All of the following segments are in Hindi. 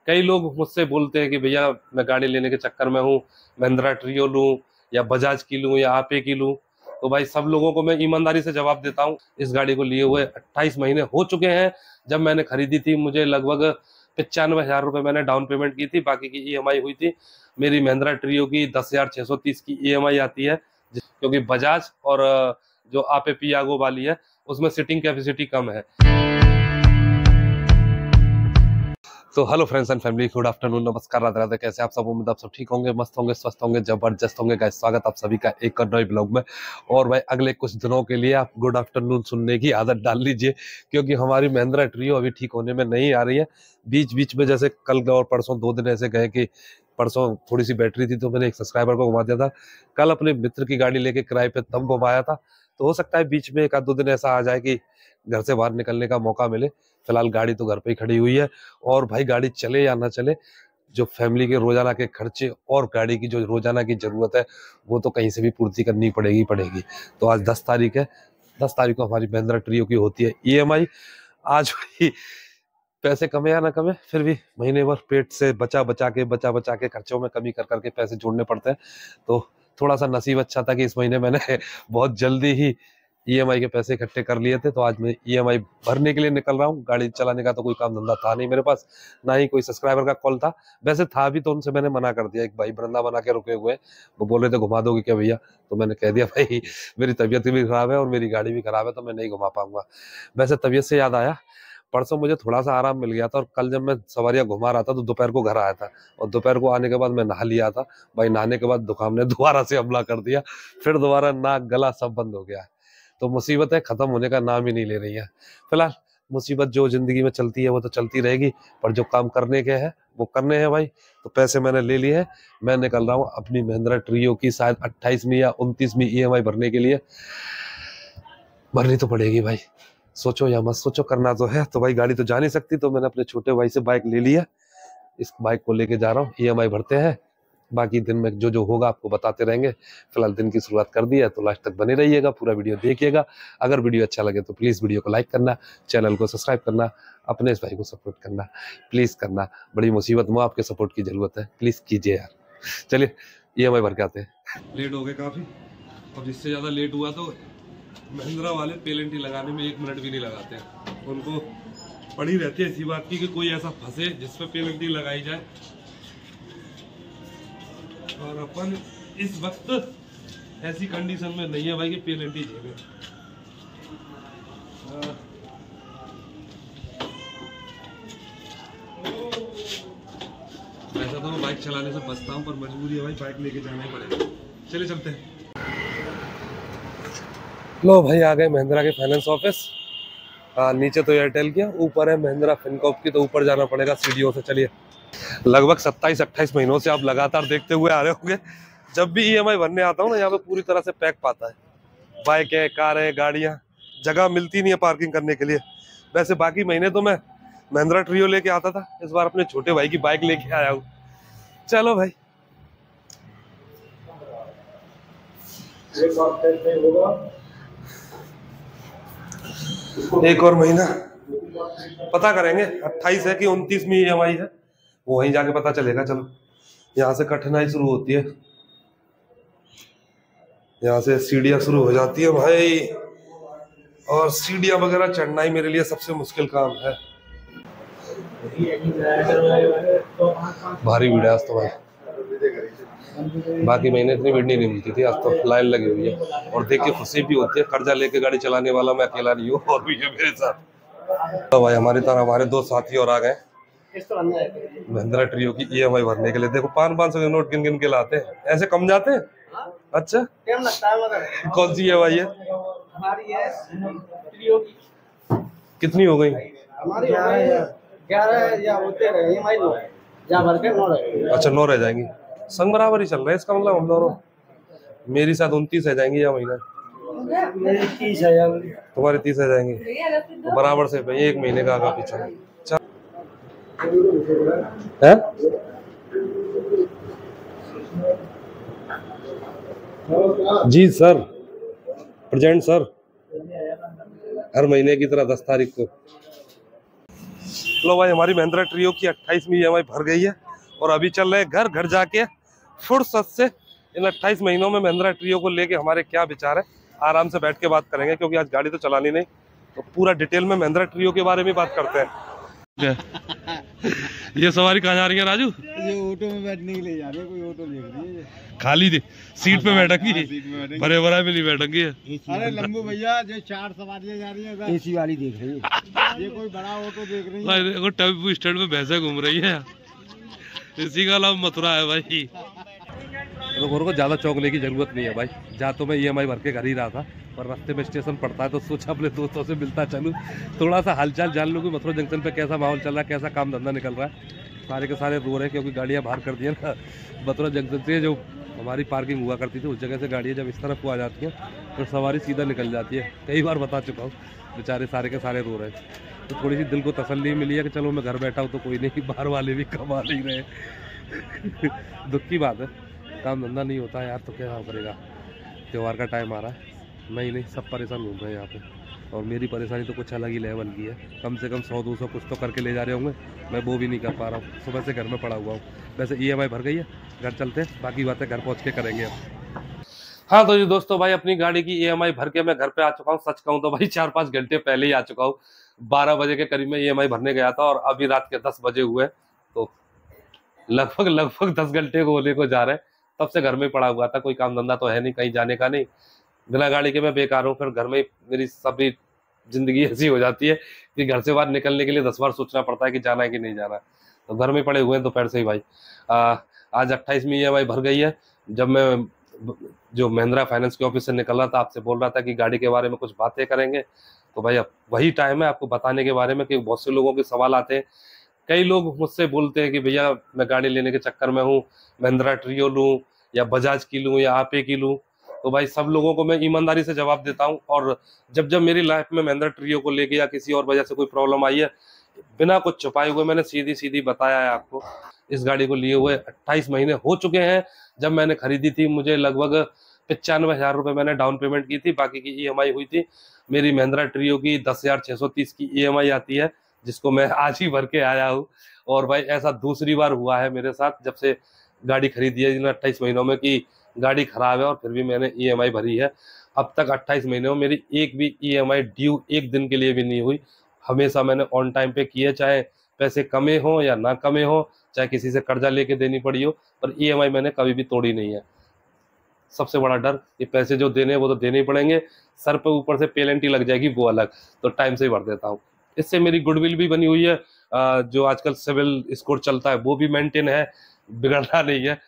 कई लोग मुझसे बोलते हैं कि भैया मैं गाड़ी लेने के चक्कर में हूँ, महिंद्रा ट्रियो लूँ या बजाज की लूँ या आपे की लूँ। तो भाई सब लोगों को मैं ईमानदारी से जवाब देता हूँ, इस गाड़ी को लिए हुए 28 महीने हो चुके हैं। जब मैंने खरीदी थी मुझे लगभग 95,000 रुपये मैंने डाउन पेमेंट की थी, बाकी की ईएमआई हुई थी। मेरी महिंद्रा ट्रियो की 10,630 की ईएमआई आती है, क्योंकि बजाज और जो आपे पियागो वाली है उसमें सीटिंग कैपेसिटी कम है। तो hello friends and family, good afternoon, नमस्कार, राधे राधे। कैसे आप सब? उम्मीद आप सब ठीक होंगे, मस्त होंगे, स्वस्थ होंगे, जबरदस्त होंगे। गाइस स्वागत आप सभी का एक और नए ब्लॉग में। और भाई अगले कुछ दिनों के लिए आप गुड आफ्टरनून सुनने की आदत डाल लीजिए, क्योंकि हमारी महिंद्रा ट्रियो अभी ठीक होने में नहीं आ रही है। बीच बीच में जैसे कल और परसों 2 दिन ऐसे गए कि परसों थोड़ी सी बैटरी थी तो मैंने एक सब्सक्राइबर को घुमा दिया था। कल अपने मित्र की गाड़ी लेके किराए पे तब घुमाया था। तो हो सकता है बीच में 1-2 दिन ऐसा आ जाए कि घर से बाहर निकलने का मौका मिले। फिलहाल गाड़ी तो घर पे ही खड़ी हुई है। और भाई गाड़ी चले या ना चले, जो फैमिली के रोजाना के खर्चे और गाड़ी की जो रोजाना की जरूरत है वो तो कहीं से भी पूर्ति करनी पड़ेगी। तो आज 10 तारीख है। 10 तारीख को हमारी महिंद्रा ट्रियो की होती है ईएमआई। आज भाई पैसे कमे या ना कमे, फिर भी महीने भर पेट से बचा बचा के खर्चों में कमी कर करके पैसे जोड़ने पड़ते हैं। तो थोड़ा सा नसीब अच्छा था कि इस महीने मैंने बहुत जल्दी ही ईएमआई के पैसे इकट्ठे कर लिए थे। तो आज मैं ईएमआई भरने के लिए निकल रहा हूँ। गाड़ी चलाने का तो कोई काम धंधा था नहीं मेरे पास, ना ही कोई सब्सक्राइबर का कॉल था। वैसे था भी तो उनसे मैंने मना कर दिया। एक भाई वृंदावन आके रुके हुए हैं, वो बोल रहे थे घुमा दोगे क्या भैया? तो मैंने कह दिया भाई मेरी तबीयत भी खराब है और मेरी गाड़ी भी खराब है, तो मैं नहीं घुमा पाऊंगा। वैसे तबीयत से याद आया, परसों मुझे थोड़ा सा आराम मिल गया था, और कल जब मैं सवारियां घुमा रहा था तो दोपहर को घर आया था, और दोपहर को आने के बाद मैं नहा लिया था। भाई नहाने के बाद जुकाम ने दोबारा से हमला कर दिया, फिर दोबारा नाक गला सब बंद हो गया। तो मुसीबतें खत्म होने का नाम ही नहीं ले रही है। फिलहाल मुसीबत जो जिंदगी में चलती है वो तो चलती रहेगी, पर जो काम करने के हैं वो करने हैं भाई। तो पैसे मैंने ले लिए हैं, मैं निकल रहा हूँ अपनी महिंद्रा ट्रियो की शायद 28वीं या 29वीं ईएमआई भरने के लिए। भरनी तो पड़ेगी भाई, सोचो या मत सोचो, करना तो है। तो भाई गाड़ी तो जा नहीं सकती, तो मैंने अपने छोटे भाई से बाइक ले लिया। इस बाइक को लेके जा रहा हूँ, ईएमआई भरते हैं। बाकी दिन में जो जो होगा आपको बताते रहेंगे। फिलहाल दिन की शुरुआत कर दी है, तो लास्ट तक बने रहिएगा, पूरा वीडियो देखिएगा। अगर वीडियो अच्छा लगे तो प्लीज वीडियो को लाइक करना, चैनल को सब्सक्राइब करना, अपने इस भाई को सपोर्ट करना, प्लीज करना। बड़ी मुसीबत में आपके सपोर्ट की जरूरत है, प्लीज कीजिए यार। चलिए ईएमआई भर के आते हैं। लेट हो गए काफी, और जिससे ज्यादा लेट हुआ तो महिंद्रा वाले पेलेंटी लगाने में 1 मिनट भी नहीं लगाते हैं। उनको पड़ी रहती है इसी बात की कि कोई ऐसा फंसे जिसपे पेलेंटी लगाई जाए। और अपन इस वक्त ऐसी कंडीशन में नहीं है भाई कि पेलेंटी झेले। वैसा तो मैं बाइक चलाने से बचता हूँ, पर मजबूरी है भाई, बाइक लेके जाना ही पड़ेगा। चलिए चलते हैं। लो भाई आ गए महिंद्रा के फाइनेंस ऑफिस। हाँ, नीचे तो एयरटेल की, ऊपर है महिंद्रा फिनकॉर्प की, तो ऊपर जाना पड़ेगा सीढ़ियों से। चलिए। लगभग 27-28 महीनों से आप लगातार देखते हुए आ रहे होंगे, जब भी ईएमआई भरने आता हूँ ना, यहाँ पे पूरी तरह से पैक पाता है। बाइक है, कार है, गाड़ियाँ, जगह मिलती नहीं है पार्किंग करने के लिए। वैसे बाकी महीने तो मैं महिंद्रा ट्रियो लेके आता था, इस बार अपने छोटे भाई की बाइक लेके आया हूँ। चलो भाई। एक और महीना पता करेंगे, 28 है कि 29वीं ईएमआई है, वो वहीं जाके पता चलेगा। चलो, यहाँ से कठिनाई शुरू होती है, यहाँ से सीढ़ियाँ शुरू हो जाती है भाई, और सीढ़ियाँ वगैरह चढ़ना ही मेरे लिए सबसे मुश्किल काम है। भारी भीड़ है आज तो भाई, बाकी महीने इतनी भीड़ नहीं मिलती थी, आज तो लाइन लगी हुई है। और देख के खुशी भी होती है, कर्जा लेके गाड़ी चलाने वाला मैं अकेला नहीं हूँ, और भी है मेरे साथ। तो भाई हमारी तरह हमारे 2 साथी और आ गए महिंद्रा ट्रियो की ईएमआई भरने के लिए। देखो 500-500 के नोट गिन गिन के लाते हैं, ऐसे कम जाते हैं। अच्छा, कौन सी ईएमआई है? हमारी है ट्रियो की। कितनी हो गई? हमारी 11 या होते रहे ईएमआई, या भर के 9 रहे। अच्छा, 9 रह जाएंगी। संग बराबर ही चल रहा है, इसका मतलब हम दोनों, मेरी साथ 29 रह जाएंगी या महीना, मेरी 30 है यार, तुम्हारी 30 रह जाएंगी, तो बराबर से भाई 1 महीने का आगा पीछा है। जी सर, प्रेजेंट सर, हर महीने की तरह 10 तारीख को। लो भाई, हमारी महिंद्रा ट्रियो की 28वीं EMI भर गई है और अभी चल रहे घर घर जाके फुर्सत से इन 28 महीनों में महिंद्रा ट्रियो को लेके हमारे क्या विचार है, आराम से बैठ के बात करेंगे, क्योंकि आज गाड़ी तो चलानी नहीं, तो पूरा डिटेल में महिंद्रा ट्रियो के बारे में बात करते हैं। ये सवारी कहाँ जा रही है राजू? ये ऑटो में बैठने के लिए जा रहे हैं, कोई ऑटो देख रही है खाली थी सीट पे बैठेंगी, बड़े बड़ा भी नहीं बैठेंगी। अरे लंबू भैया जो 4 सवारियां जा रही है एसी वाली देख रही है, ये कोई बड़ा ऑटो देख रही है। देखो टेम्पो स्टैंड में भैंसे घूम रही है, इसी का नाम मथुरा है भाई। लोगों को ज्यादा चौंकने की जरूरत नहीं है भाई, जहाँ तो मैं EMI भर के घर ही रहा था, पर रास्ते में स्टेशन पड़ता है तो सोचा अपने दोस्तों से मिलता चलूँ, थोड़ा सा हालचाल जान लूँ कि मथुरा जंक्शन पे कैसा माहौल चल रहा है, कैसा काम धंधा निकल रहा है। सारे के सारे रो रहे हैं क्योंकि गाड़ियाँ बाहर कर दी है ना। मथुरा जंक्शन से जो हमारी पार्किंग हुआ करती थी उस जगह से गाड़ियाँ जब इस तरफ को आ जाती हैं तो सवारी सीधा निकल जाती है। कई बार बता चुका हूँ, बेचारे सारे के सारे रो रहे हैं। तो थोड़ी सी दिल को तसल्ली मिली है कि चलो मैं घर बैठा हूँ तो कोई नहीं, बाहर वाले भी कमा नहीं रहे। दुख की बात है, काम धंधा नहीं होता है यार, तो क्या करेगा। त्यौहार का टाइम आ रहा है, नहीं सब परेशान घूम रहे हैं यहाँ पे, और मेरी परेशानी तो कुछ अलग ही लेवल की है। कम से कम 100-200 कुछ तो करके ले जा रहे होंगे, मैं वो भी नहीं कर पा रहा हूँ, सुबह से घर में पड़ा हुआ हूँ। वैसे EMI भर गई है, घर चलते हैं, बाकी बातें घर पहुँच के करेंगे अब। हाँ तो जी दोस्तों भाई, अपनी गाड़ी की EMI भर के मैं घर पे आ चुका हूँ। सच कहूँ तो भाई 4-5 घंटे पहले ही आ चुका हूँ। 12 बजे के करीब में EMI भरने गया था और अभी रात के 10 बजे हुए, तो लगभग 10 घंटे को होने को जा रहे हैं। तब से घर में पड़ा हुआ था, कोई काम धंधा तो है नहीं, कहीं जाने का नहीं, बिना गाड़ी के मैं बेकार हूँ। फिर घर में मेरी सभी जिंदगी ऐसी हो जाती है कि घर से बाहर निकलने के लिए 10 बार सोचना पड़ता है कि जाना है कि नहीं जाना है, तो घर में पड़े हुए हैं दोपहर से ही भाई। आज 28वीं EMI भर गई है। जब मैं जो महिंद्रा फाइनेंस के ऑफिस से निकल रहा था, आपसे बोल रहा था कि गाड़ी के बारे में कुछ बातें करेंगे, तो भाई अब वही टाइम है आपको बताने के बारे में कि बहुत से लोगों के सवाल आते हैं। कई लोग मुझसे बोलते हैं कि भैया मैं गाड़ी लेने के चक्कर में हूँ, महिंद्रा ट्रियो लूँ या बजाज की लूँ या आपे की लूँ, तो भाई सब लोगों को मैं ईमानदारी से जवाब देता हूँ। और जब जब मेरी लाइफ में महिंद्रा ट्रियो को लेके या किसी और वजह से कोई प्रॉब्लम आई है, बिना कुछ छुपाए हुए मैंने सीधी सीधी बताया है आपको। इस गाड़ी को लिए हुए 28 महीने हो चुके हैं। जब मैंने खरीदी थी मुझे लगभग 95,000 रुपये मैंने डाउन पेमेंट की थी, बाकी की EMI हुई थी। मेरी महिंद्रा ट्रियो की 10,630 की EMI आती है, जिसको मैं आज ही भर के आया हूँ। और भाई ऐसा दूसरी बार हुआ है मेरे साथ जब से गाड़ी खरीदी है इन 28 महीनों में कि गाड़ी खराब है और फिर भी मैंने EMI भरी है। अब तक 28 महीनों में मेरी एक भी EMI ड्यू एक दिन के लिए भी नहीं हुई। हमेशा मैंने ऑन टाइम पे किए, चाहे पैसे कमे हो या ना कमे हो, चाहे किसी से कर्जा लेके देनी पड़ी हो, पर EMI मैंने कभी भी तोड़ी नहीं है। सबसे बड़ा डर, ये पैसे जो देने वो तो देने ही पड़ेंगे, सर पे ऊपर से पेनल्टी लग जाएगी वो अलग, तो टाइम से ही भर देता हूँ। इससे मेरी गुडविल भी बनी हुई है, जो आजकल सिविल स्कोर चलता है वो भी मेंटेन है, बिगड़ना नहीं है।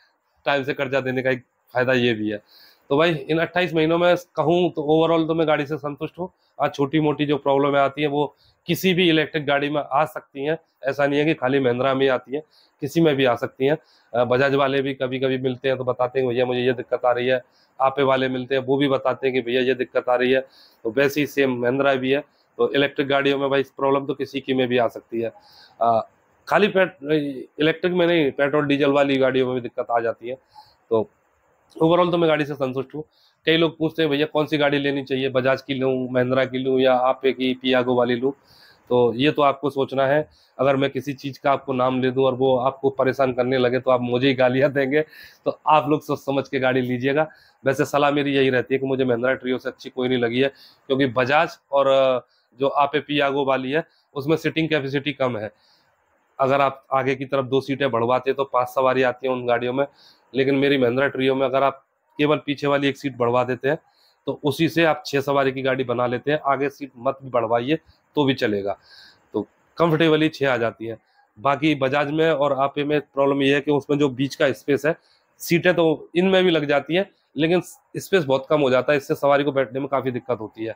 टाइम से कर्जा देने का एक फायदा ये भी है। तो भाई इन 28 महीनों में कहूँ तो ओवरऑल तो मैं गाड़ी से संतुष्ट हूँ। आज छोटी मोटी जो प्रॉब्लम आती है वो किसी भी इलेक्ट्रिक गाड़ी में आ सकती हैं, ऐसा नहीं है कि खाली महिंद्रा में आती है, किसी में भी आ सकती हैं। बजाज वाले भी कभी कभी मिलते हैं तो बताते हैं भैया मुझे ये दिक्कत आ रही है, आपे वाले मिलते हैं वो भी बताते हैं कि भैया ये दिक्कत आ रही है, तो वैसे ही सेम महिंद्रा भी है। तो इलेक्ट्रिक गाड़ियों में भाई प्रॉब्लम तो किसी की में भी आ सकती है, खाली इलेक्ट्रिक में नहीं, पेट्रोल डीजल वाली गाड़ियों में भी दिक्कत आ जाती है। तो ओवरऑल तो मैं गाड़ी से संतुष्ट हूँ। कई लोग पूछते हैं भैया कौन सी गाड़ी लेनी चाहिए, बजाज की लूँ, महिंद्रा की लूँ या आपे की पियागो वाली लूँ, तो ये तो आपको सोचना है। अगर मैं किसी चीज़ का आपको नाम ले दूं और वो आपको परेशान करने लगे तो आप मुझे ही गालियां देंगे, तो आप लोग सोच समझ के गाड़ी लीजिएगा। वैसे सलाह मेरी यही रहती है कि मुझे महिंद्रा ट्रियो से अच्छी कोई नहीं लगी है, क्योंकि बजाज और जो आपे पियागो वाली है उसमें सीटिंग कैपेसिटी कम है। अगर आप आगे की तरफ 2 सीटें बढ़वाते तो 5 सवारी आती है उन गाड़ियों में, लेकिन मेरी महिंद्रा ट्रियो में अगर आप केवल पीछे वाली 1 सीट बढ़वा देते हैं तो उसी से आप 6 सवारी की गाड़ी बना लेते हैं, आगे सीट मत भी बढ़वाइए तो भी चलेगा, तो कंफर्टेबली 6 आ जाती है। बाकी बजाज में और आपे में प्रॉब्लम ये है कि उसमें जो बीच का स्पेस है, सीटें तो इनमें भी लग जाती हैं लेकिन स्पेस बहुत कम हो जाता है, इससे सवारी को बैठने में काफ़ी दिक्कत होती है।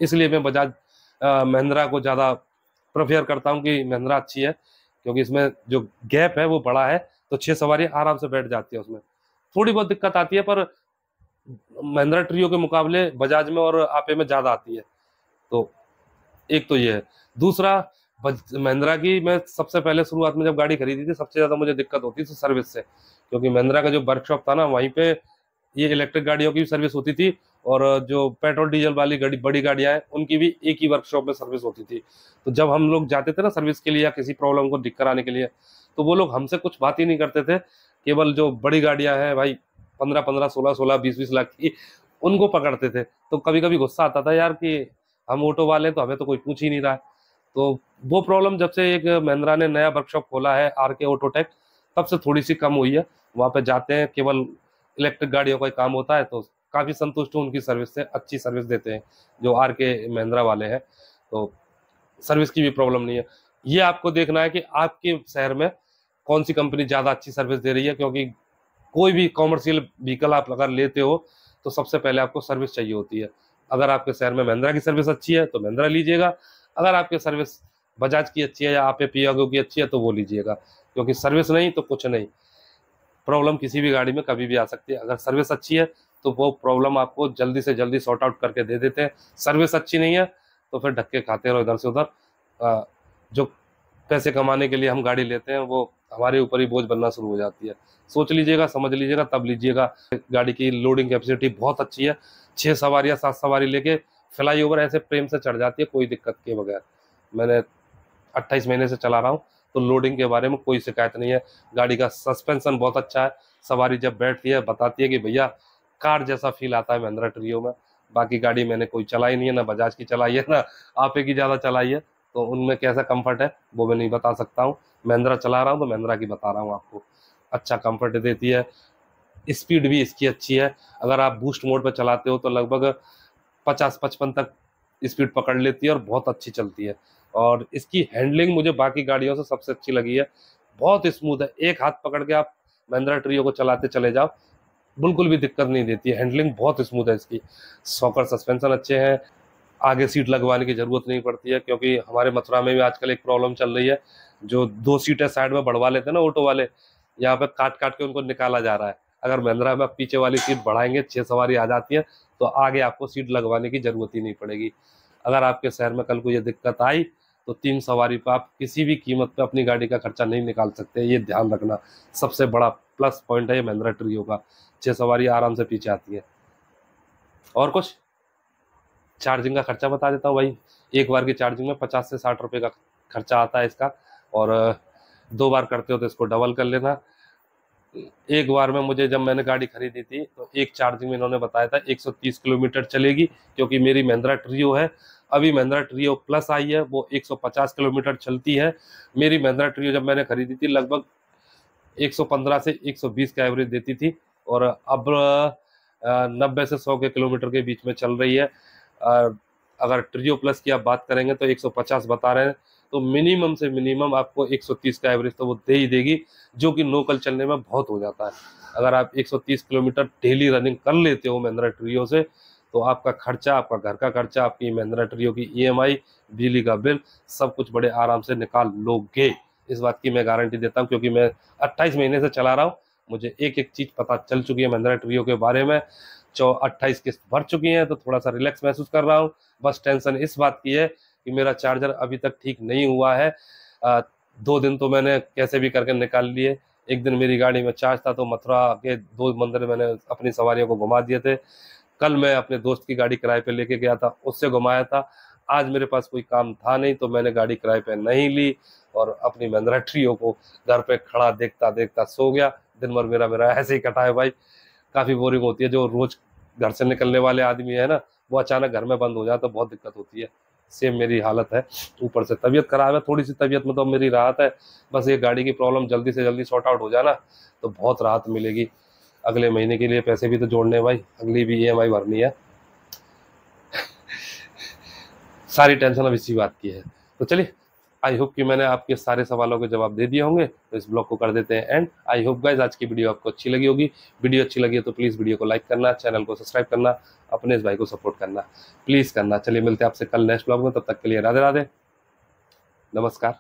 इसलिए मैं बजाज महिंद्रा को ज़्यादा प्रेफर करता हूँ कि महिंद्रा अच्छी है, क्योंकि इसमें जो गैप है वो बड़ा है, तो 6 सवारी आराम से बैठ जाती है। उसमें थोड़ी बहुत दिक्कत आती है पर महिंद्रा ट्रियो के मुकाबले बजाज में और आपे में ज़्यादा आती है। तो एक तो ये है। दूसरा, महिंद्रा की मैं सबसे पहले शुरुआत में जब गाड़ी खरीदी थी सबसे ज़्यादा मुझे दिक्कत होती थी सर्विस से, क्योंकि महिंद्रा का जो वर्कशॉप था ना वहीं पे ये इलेक्ट्रिक गाड़ियों की सर्विस होती थी और जो पेट्रोल डीजल वाली गाड़ी बड़ी गाड़ियां हैं उनकी भी एक ही वर्कशॉप में सर्विस होती थी। तो जब हम लोग जाते थे ना सर्विस के लिए या किसी प्रॉब्लम को ठीक कराने के लिए, तो वो लोग हमसे कुछ बात ही नहीं करते थे। केवल जो बड़ी गाड़ियां हैं भाई 15-15, 16-16, 20-20 लाख की, उनको पकड़ते थे। तो कभी कभी गुस्सा आता था यार कि हम ऑटो वाले हैं तो हमें तो कोई पूछ ही नहीं रहा है। तो वो प्रॉब्लम जब से एक महिंद्रा ने नया वर्कशॉप खोला है RK ऑटोटेक, तब से थोड़ी सी कम हुई है। वहाँ पे जाते हैं, केवल इलेक्ट्रिक गाड़ियों का ही काम होता है, तो काफ़ी संतुष्ट हूँ उनकी सर्विस से, अच्छी सर्विस देते हैं जो RK महिंद्रा वाले हैं। तो सर्विस की भी प्रॉब्लम नहीं है। ये आपको देखना है कि आपके शहर में कौन सी कंपनी ज़्यादा अच्छी सर्विस दे रही है, क्योंकि कोई भी कॉमर्शियल व्हीकल आप अगर लेते हो तो सबसे पहले आपको सर्विस चाहिए होती है। अगर आपके शहर में महिंद्रा की सर्विस अच्छी है तो महिंद्रा लीजिएगा, अगर आपकी सर्विस बजाज की अच्छी है या आप पियागो की अच्छी है तो वो लीजिएगा, क्योंकि सर्विस नहीं तो कुछ नहीं। प्रॉब्लम किसी भी गाड़ी में कभी भी आ सकती है। अगर सर्विस अच्छी है तो वो प्रॉब्लम आपको जल्दी से जल्दी सॉर्ट आउट करके दे देते हैं। सर्विस अच्छी नहीं है तो फिर धक्के खाते रहो इधर से उधर। जो पैसे कमाने के लिए हम गाड़ी लेते हैं वो हमारे ऊपर ही बोझ बनना शुरू हो जाती है। सोच लीजिएगा, समझ लीजिएगा, तब लीजिएगा। गाड़ी की लोडिंग कैपेसिटी बहुत अच्छी है, 6 सवारियाँ 7 सवारी लेके फ्लाई ओवर ऐसे प्रेम से चढ़ जाती है, कोई दिक्कत के बगैर। मैंने 28 महीने से चला रहा हूँ, तो लोडिंग के बारे में कोई शिकायत नहीं है। गाड़ी का सस्पेंशन बहुत अच्छा है, सवारी जब बैठती है बताती है कि भैया कार जैसा फील आता है महिंद्रा ट्रियो में। बाकी गाड़ी मैंने कोई चलाई नहीं है, ना बजाज की चलाई है, ना आपे की ज़्यादा चलाई है, तो उनमें कैसा कंफर्ट है वो मैं नहीं बता सकता हूँ। महिंद्रा चला रहा हूँ तो महिंद्रा की बता रहा हूँ आपको। अच्छा कंफर्ट देती है, स्पीड भी इसकी अच्छी है। अगर आप बूस्ट मोड पर चलाते हो तो लगभग 50-55 तक स्पीड पकड़ लेती है और बहुत अच्छी चलती है। और इसकी हैंडलिंग मुझे बाकी गाड़ियों से सबसे अच्छी लगी है, बहुत स्मूथ है। एक हाथ पकड़ के आप महिंद्रा ट्रियो को चलाते चले जाओ, बिल्कुल भी दिक्कत नहीं देती है। हैंडलिंग बहुत स्मूथ है इसकी, सॉकर सस्पेंशन अच्छे हैं, आगे सीट लगवाने की ज़रूरत नहीं पड़ती है, क्योंकि हमारे मथुरा में भी आजकल एक प्रॉब्लम चल रही है, जो 2 सीटें साइड में बढ़वा लेते हैं ना ऑटो वाले, यहाँ पे काट काट के उनको निकाला जा रहा है। अगर महिंद्रा में पीछे वाली सीट बढ़ाएंगे, 6 सवारी आ जाती है, तो आगे आपको सीट लगवाने की ज़रूरत ही नहीं पड़ेगी। अगर आपके शहर में कल को ये दिक्कत आई तो 3 सवारी पर आप किसी भी कीमत पे अपनी गाड़ी का खर्चा नहीं निकाल सकते, ये ध्यान रखना। सबसे बड़ा प्लस पॉइंट है ये महिंद्रा ट्रियो का, 6 सवारी आराम से पीछे आती है। और कुछ चार्जिंग का खर्चा बता देता हूँ भाई। एक बार की चार्जिंग में 50 से 60 रुपये का खर्चा आता है इसका, और 2 बार करते हो तो इसको डबल कर लेना। एक बार में मुझे, जब मैंने गाड़ी खरीदी थी तो एक चार्जिंग में इन्होंने बताया था 130 किलोमीटर चलेगी, क्योंकि मेरी महिंद्रा ट्रियो है। अभी महिंद्रा ट्रियो प्लस आई है, वो 150 किलोमीटर चलती है। मेरी महिंद्रा ट्रियो जब मैंने खरीदी थी लगभग 115 से 120 का एवरेज देती थी, और अब 90 से 100 के किलोमीटर के बीच में चल रही है। अगर ट्रियो प्लस की आप बात करेंगे तो 150 बता रहे हैं, तो मिनिमम से मिनिमम आपको 130 का एवरेज तो वो दे ही देगी, जो कि लोकल चलने में बहुत हो जाता है। अगर आप 130 किलोमीटर डेली रनिंग कर लेते हो महिंद्रा ट्रियो से, तो आपका खर्चा, आपका घर का खर्चा, आपकी महिंद्रा ट्रियो की EMI, बिजली का बिल, सब कुछ बड़े आराम से निकाल लोगे। इस बात की मैं गारंटी देता हूँ, क्योंकि मैं 28 महीने से चला रहा हूँ, मुझे एक एक चीज़ पता चल चुकी है महिंद्रा ट्रियो के बारे में। 28 किस्त भर चुकी हैं, तो थोड़ा सा रिलैक्स महसूस कर रहा हूँ। बस टेंशन इस बात की है कि मेरा चार्जर अभी तक ठीक नहीं हुआ है। 2 दिन तो मैंने कैसे भी करके निकाल लिए। एक दिन मेरी गाड़ी में चार्ज था तो मथुरा के 2 मंदिर मैंने अपनी सवारियों को घुमा दिए थे। कल मैं अपने दोस्त की गाड़ी किराए पे लेके गया था, उससे घुमाया था। आज मेरे पास कोई काम था नहीं तो मैंने गाड़ी किराए पे नहीं ली, और अपनी महिंद्रा ट्रियो को घर पे खड़ा देखता देखता सो गया। दिन भर मेरा ऐसे ही कटा है भाई। काफ़ी बोरिंग होती है, जो रोज घर से निकलने वाले आदमी है ना, वो अचानक घर में बंद हो जाए तो बहुत दिक्कत होती है। सेम मेरी हालत है, ऊपर से तबीयत खराब है, थोड़ी सी तबीयत में तो मेरी राहत है। बस ये गाड़ी की प्रॉब्लम जल्दी से जल्दी सॉर्ट आउट हो जाना तो बहुत राहत मिलेगी। अगले महीने के लिए पैसे भी तो जोड़ने हैं भाई, अगली भी EMI भरनी है। सारी टेंशन अब इसी बात की है। तो चलिए, आई होप कि मैंने आपके सारे सवालों के जवाब दे दिए होंगे, तो इस ब्लॉग को कर देते हैं एंड। आई होप गाइज आज की वीडियो आपको अच्छी लगी होगी। वीडियो अच्छी लगी है तो प्लीज़ वीडियो को लाइक करना, चैनल को सब्सक्राइब करना, अपने इस भाई को सपोर्ट करना प्लीज़ करना। चलिए मिलते हैं आपसे कल नेक्स्ट ब्लॉग में, तब तक के लिए राधे राधे, नमस्कार।